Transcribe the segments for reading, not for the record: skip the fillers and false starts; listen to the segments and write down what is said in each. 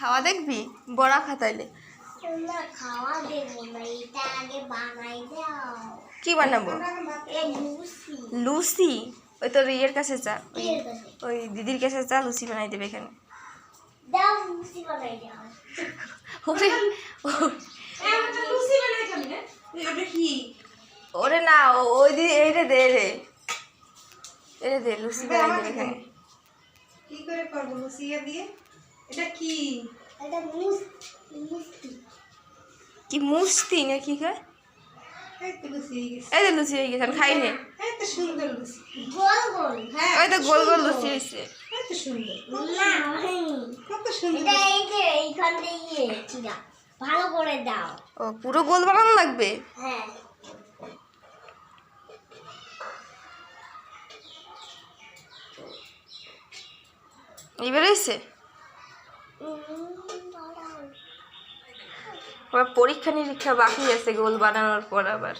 খাওয়া দেখবি বড়া খাতাইলে খাওয়া দেবো না, এটা আগে বানাই দাও। কি বানাবো? লুচি? ওই তোর ইয়ের কাছে যা, ওই দিদির কাছে যা, লুচি বানাই দেবে এখানে। দাও লুচি বানাই দাও। ওরে না, ওই দিদি এইটা দে রে, এটা দে, লুচি বানাই দেবে এখানে। কি করে করবো লুচি দিয়ে? এটা কি? এটা মিষ্টি। কি মুষ্টি না কি খায়? এই তো লুচি হয়ে গেছে। এই যে লুচি হয়ে গেছে, খাই নে। এই তো সুন্দর লুচি। গোল গোল। হ্যাঁ, ওই তো গোল গোল লুচি হয়েছে। এই তো সুন্দর। না হয়নি। কত সুন্দর। এটা এই যে এইখান দিয়ে চিরা ভালো করে দাও। ও পুরো গোল বানানো লাগবে? হ্যাঁ। এবার হয়েছে? আবার পরীক্ষা নিরীক্ষা বাকি আছে গোল বানানোর পর আবার।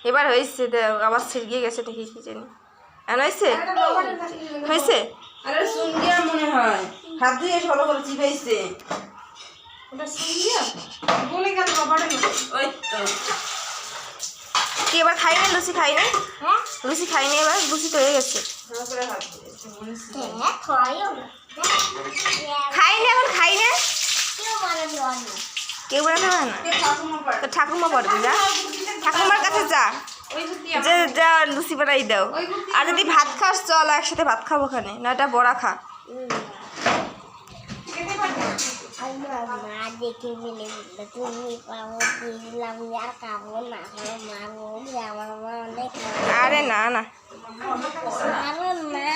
এবার হয়েছে, আবার ছিড়িয়ে গেছে নাকি কি জানি। এখন হয়েছে? হয়েছে? আরে সুঙ্গিয়া মনে হয়, হাত দিয়ে ভালো করে চিবাইছে। ওটা সুঙ্গিয়া বলে গেল বাবারে। ওই তো কি এবার খাই না? লুচি খাই না? হ্যাঁ? লুচি খাই না এবার? লুচি তো হয়ে গেছে। ভালো করে হাত দিয়েছে মনে ছিল। হ্যাঁ, খাইও না। খাই না এখন, খাই না। কেউ বানাতে পারে না। কেউ বানাতে পারে না? ঠাকুমা পারে। তো ঠাকুমা পারবে, যা ঠাকুমার কাছে যা, ওই বুদ্ধি যে যা লুচি বানাই দাও। আর যদি ভাত খাস চল একসাথে ভাত খাবো ওখানে, না এটা বড়া খা। খেতে পারবে। আমার মা দেখে বলে তুমি পাবো দিলাম আর খাবো না, আমার মা বলছে আমার মা অনেক আরে না না, আরো না